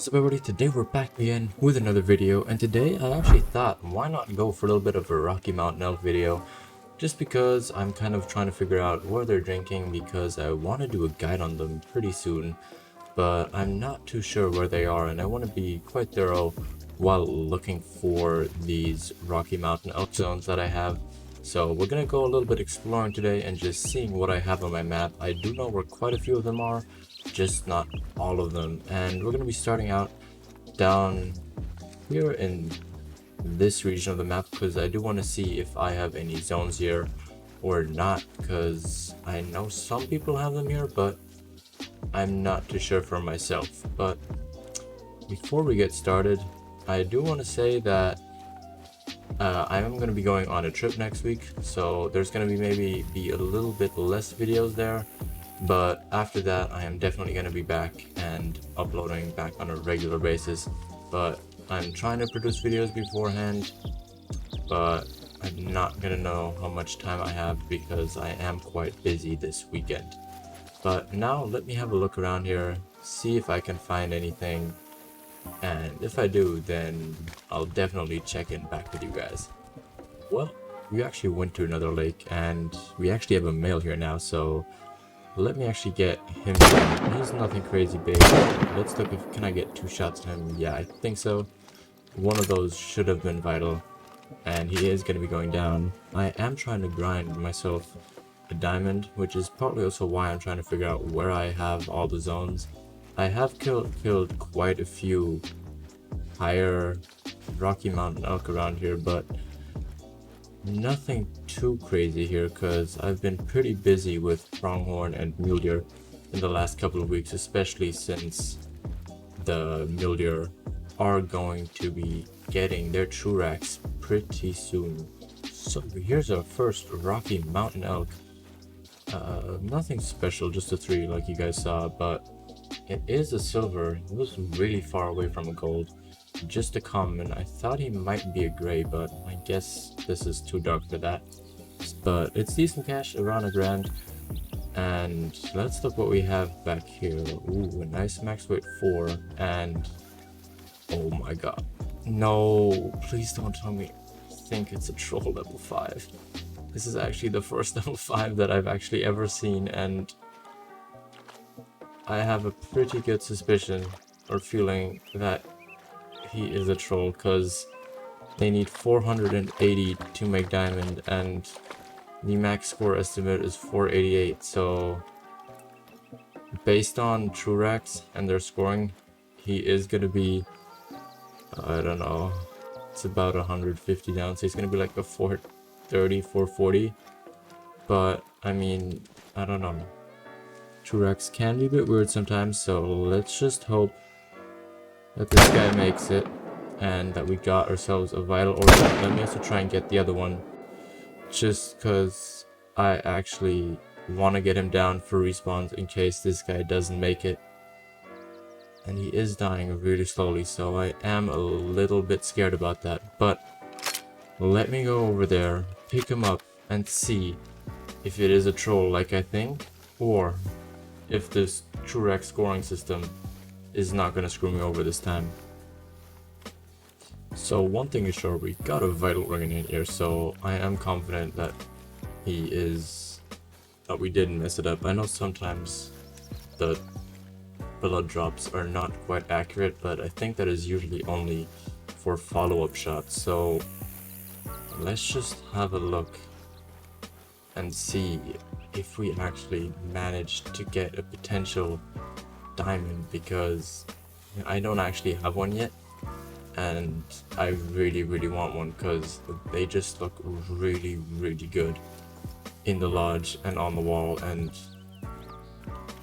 What's up everybody, today we're back again with another video, and today I actually thought why not go for a little bit of a Rocky Mountain Elk video, just because I'm kind of trying to figure out where they're drinking because I want to do a guide on them pretty soon, but I'm not too sure where they are and I want to be quite thorough while looking for these Rocky Mountain Elk zones that I have. So we're going to go a little bit exploring today and just seeing what I have on my map. I do know where quite a few of them are, just not all of them, and we're going to be starting out down here in this region of the map because I do want to see if I have any zones here or not, because I know some people have them here but I'm not too sure for myself. But before we get started, I do want to say that I am going to be going on a trip next week, so there's going to be maybe a little bit less videos there. But after that, I am definitely going to be back and uploading back on a regular basis. But I'm trying to produce videos beforehand, but I'm not going to know how much time I have because I am quite busy this weekend. But now let me have a look around here, see if I can find anything. And if I do, then I'll definitely check in back with you guys. Well, we actually went to another lake and we actually have a male here now, so let me actually get him down. He's nothing crazy big. Let's look if can I get 2 shots on him. Yeah, I think so. One of those should have been vital, and he is going to be going down. I am trying to grind myself a diamond, which is partly also why I'm trying to figure out where I have all the zones. I have killed quite a few higher Rocky Mountain elk around here, but nothing too crazy here because I've been pretty busy with pronghorn and mule deer in the last couple of weeks, especially since the mule deer are going to be getting their true racks pretty soon. So here's our first Rocky Mountain elk. Nothing special, just a 3 like you guys saw, but it is a silver. It was really far away from a gold. Just a common. I thought he might be a gray, but I guess this is too dark for that. But it's decent cash, around $1,000. And let's look what we have back here. Ooh, a nice max weight 4, and oh my god. No, please don't tell me I think it's a troll level 5. This is actually the first level 5 that I've actually ever seen, and I have a pretty good suspicion or feeling that he is a troll, because they need 480 to make diamond and the max score estimate is 488. So based on true racks and their scoring, he is going to be, I don't know, it's about 150 down, so he's going to be like a 430, 440. But I mean, I don't know, true racks can be a bit weird sometimes, so let's just hope that this guy makes it and that we got ourselves a vital order. Let me also try and get the other one, just because I actually want to get him down for respawns in case this guy doesn't make it. And he is dying really slowly, so I am a little bit scared about that. But let me go over there, pick him up, and see if it is a troll like I think, or if this true rack scoring system is not going to screw me over this time. So one thing is sure, we got a vital organ in here, so I am confident that that we didn't mess it up. I know sometimes the blood drops are not quite accurate, but I think that is usually only for follow-up shots. So let's just have a look and see if we actually managed to get a potential diamond, because I don't actually have one yet and I really want one because they just look really good in the lodge and on the wall, and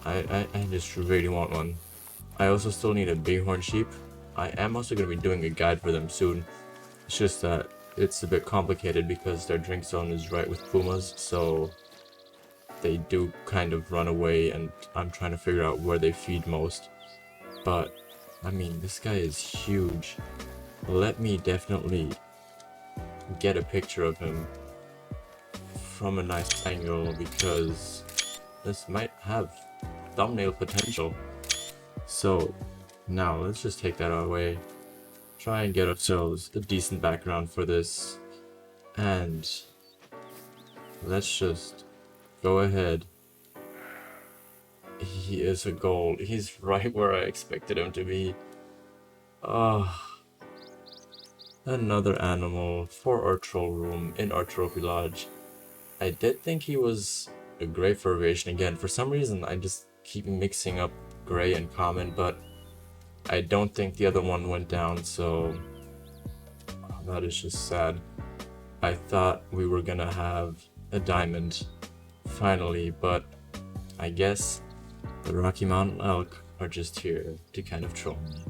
I just really want one. I also still need a bighorn sheep. I am also going to be doing a guide for them soon. It's just that it's a bit complicated because their drink zone is right with pumas, so they do kind of run away, and I'm trying to figure out where they feed most. But I mean, this guy is huge. Let me definitely get a picture of him from a nice angle, because this might have thumbnail potential. So Now let's just take that away. Try and get ourselves a decent background for this. And let's just go ahead. He is a gold. He's right where I expected him to be. Another animal for our troll room in our trophy lodge. I did think he was a gray variation again. For some reason, I just keep mixing up gray and common, but I don't think the other one went down, so that is just sad. I thought we were gonna have a diamond finally, but I guess the Rocky Mountain elk are just here to kind of troll me.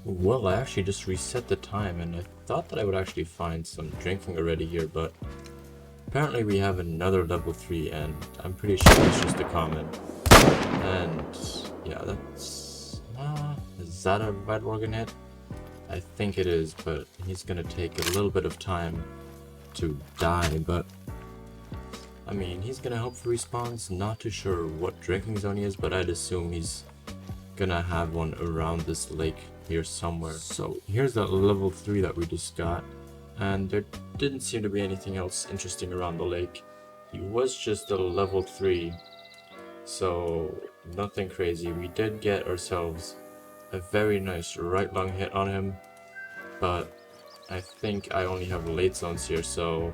Well, I actually just reset the time, and I thought that I would actually find some drinking already here, but apparently we have another level 3, and I'm pretty sure it's just a common. And yeah, that's... is that a vital organ hit? I think it is, but he's gonna take a little bit of time to die, but I mean, he's gonna hope for respawns. Not too sure what drinking zone he is, but I'd assume he's gonna have one around this lake here somewhere. So here's that level 3 that we just got, and there didn't seem to be anything else interesting around the lake. He was just a level 3, so nothing crazy. We did get ourselves a very nice right lung hit on him, but I think I only have late zones here, so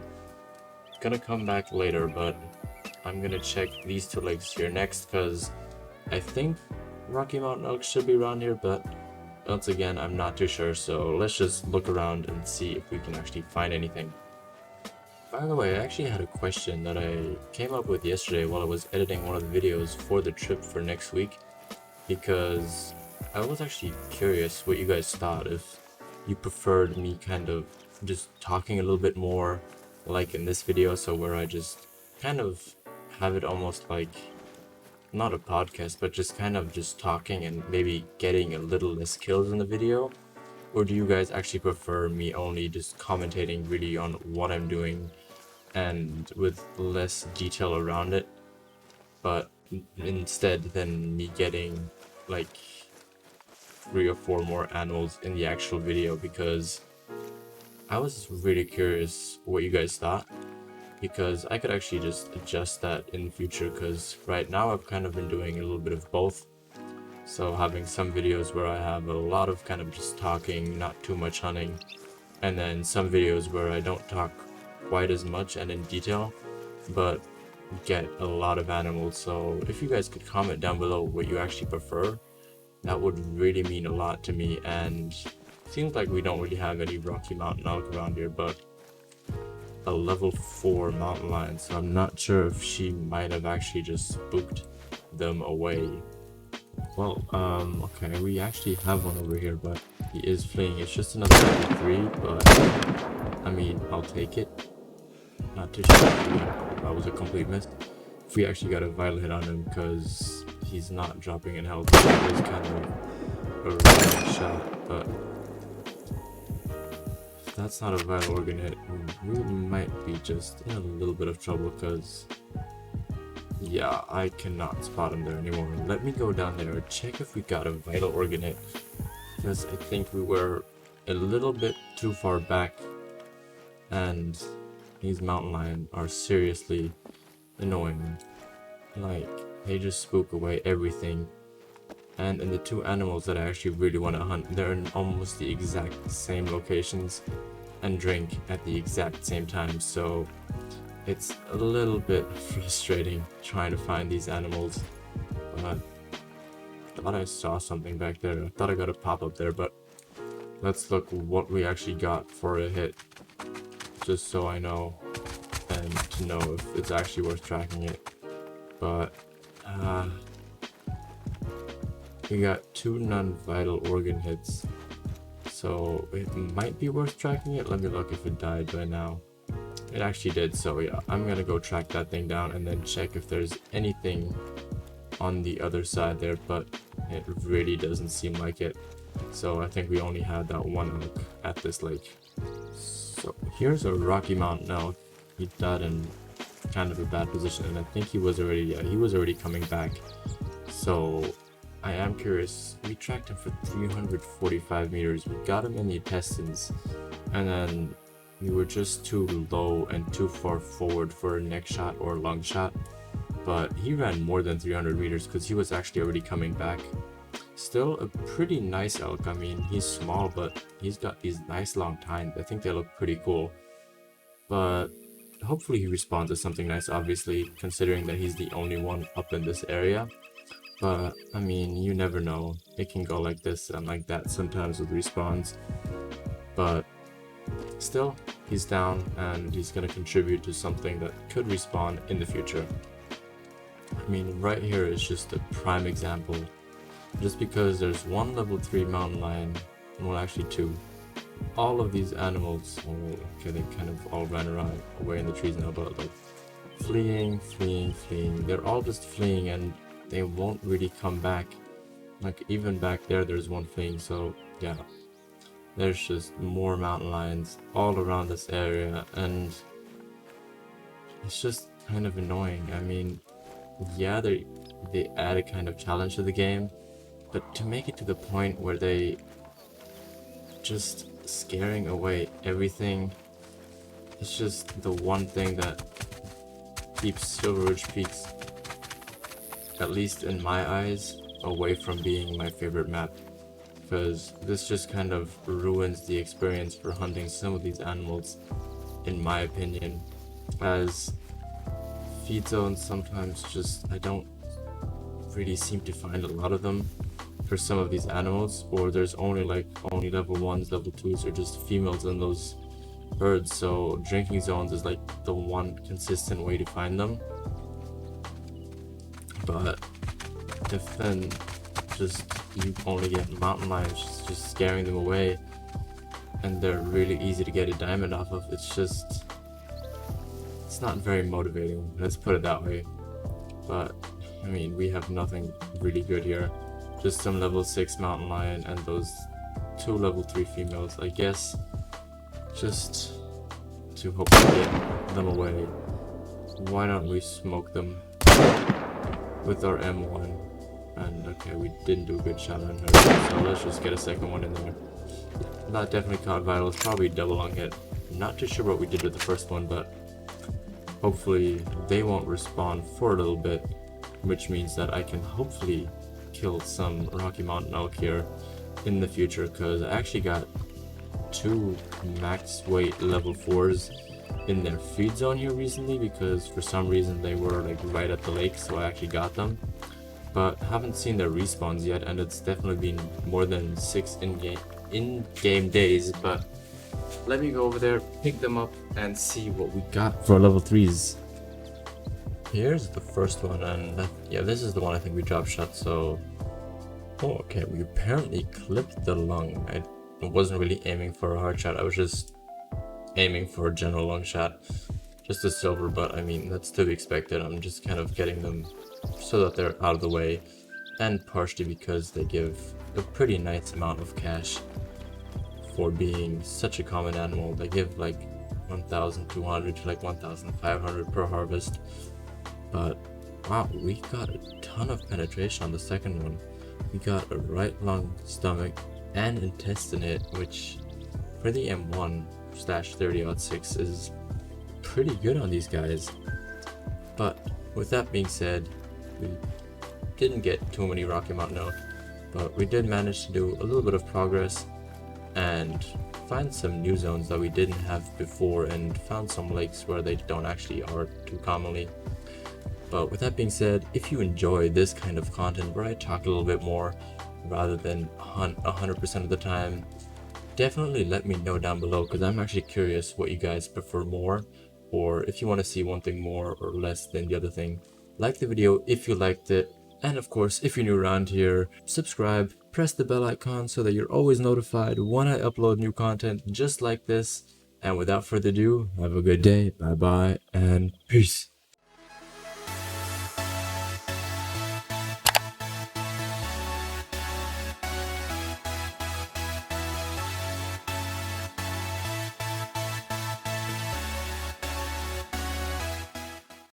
gonna come back later, but I'm gonna check these 2 lakes here next, because I think Rocky Mountain elk should be around here, but once again, I'm not too sure, so let's just look around and see if we can actually find anything. By the way, I actually had a question that I came up with yesterday while I was editing one of the videos for the trip for next week, because I was actually curious what you guys thought, if you preferred me kind of just talking a little bit more like in this video, so where I just kind of have it almost like not a podcast, but just kind of just talking and maybe getting a little less kills in the video, or do you guys actually prefer me only just commentating really on what I'm doing and with less detail around it, but instead than me getting like 3 or 4 more animals in the actual video? Because I was really curious what you guys thought, because I could actually just adjust that in the future, because right now I've kind of been doing a little bit of both. So having some videos where I have a lot of kind of just talking, not too much hunting, and then some videos where I don't talk quite as much and in detail, but get a lot of animals. So if you guys could comment down below what you actually prefer, that would really mean a lot to me. And seems like we don't really have any Rocky Mountain elk around here, but a level 4 mountain lion, so I'm not sure if she might have actually just spooked them away. Well, okay, we actually have one over here, but he is fleeing. It's just another level 3, but I mean, I'll take it. Not too sure if that was a complete miss. If we actually got a vital hit on him, because he's not dropping in health. It was kind of a random shot, but if that's not a vital organ hit, we might be just in a little bit of trouble, because yeah, I cannot spot him there anymore. Let me go down there and check if we got a vital organ hit, because I think we were a little bit too far back, and these mountain lions are seriously annoying. Like, they just spook away everything. And in the 2 animals that I actually really want to hunt, they're in almost the exact same locations and drink at the exact same time, so it's a little bit frustrating trying to find these animals. But I thought I saw something back there. I thought I got a pop-up there, but let's look what we actually got for a hit, just so I know, and to know if it's actually worth tracking it. But we got 2 non-vital organ hits, so it might be worth tracking it. Let me look if it died by now. It actually did, so yeah, I'm gonna go track that thing down and then check if there's anything on the other side there, but it really doesn't seem like it. So I think we only had that 1 elk at this lake. So here's a Rocky Mountain elk. He died in kind of a bad position, and I think he was already coming back. So I am curious. We tracked him for 345 meters. We got him in the intestines, and then we were just too low and too far forward for a neck shot or a long shot. But he ran more than 300 meters because he was actually already coming back. Still a pretty nice elk. I mean, he's small, but he's got these nice long tines. I think they look pretty cool. But hopefully he responds to something nice, obviously, considering that he's the only one up in this area. But, I mean, you never know. It can go like this and like that sometimes with respawns. But still, he's down and he's going to contribute to something that could respawn in the future. I mean, right here is just a prime example. Just because there's one level 3 mountain lion, well actually two. All of these animals, okay, they kind of all ran around away in the trees now, but like fleeing. They're all just fleeing and they won't really come back. Like even back there's one fleeing, so yeah. There's just more mountain lions all around this area and it's just kind of annoying. I mean, yeah, they add a kind of challenge to the game, but to make it to the point where they just scaring away everything, it's just the one thing that keeps Silver Ridge Peaks, at least in my eyes, away from being my favorite map. Because this just kind of ruins the experience for hunting some of these animals, in my opinion, as feed zones sometimes just, I don't really seem to find a lot of them for some of these animals, or there's only level 1s, level 2s, or just females in those herds, so drinking zones is like the one consistent way to find them. But if then just you only get mountain lions just scaring them away and they're really easy to get a diamond off of, it's not very motivating, let's put it that way. But I mean, we have nothing really good here. Just some level 6 mountain lion and those 2 level 3 females, I guess, just to hopefully get them away. Why don't we smoke them with our M1? And okay, we didn't do a good shot on her, so let's just get a second one in there. That definitely caught vitals, probably double long hit. Not too sure what we did with the first one, but hopefully they won't respawn for a little bit, which means that I can hopefully kill some Rocky Mountain elk here in the future, because I actually got 2 max weight level 4s in their feed zone here recently, because for some reason they were like right at the lake, so I actually got them. But haven't seen their respawns yet, and it's definitely been more than 6 in-game days. But let me go over there, pick them up, and see what we got for level 3s. Here's the first one, and yeah, this is the one I think we drop shot. So, oh, okay, we apparently clipped the lung. I wasn't really aiming for a hard shot, I was just aiming for a general lung shot, just a silver, but I mean, that's to be expected. I'm just kind of getting them so that they're out of the way, and partially because they give a pretty nice amount of cash for being such a common animal. They give like 1,200 to like 1,500 per harvest. But wow, we got a ton of penetration on the second one. We got a right lung, stomach, and intestine hit, which for the M1/30-06 is pretty good on these guys. But with that being said, we didn't get too many Rocky Mountain elk, but we did manage to do a little bit of progress and find some new zones that we didn't have before, and found some lakes where they don't actually are too commonly. But with that being said, if you enjoy this kind of content where I talk a little bit more rather than hunt 100% of the time, definitely let me know down below, because I'm actually curious what you guys prefer more, or if you want to see one thing more or less than the other thing. Like the video if you liked it, and of course, if you're new around here, subscribe, press the bell icon so that you're always notified when I upload new content just like this. And without further ado, have a good day, bye bye, and peace.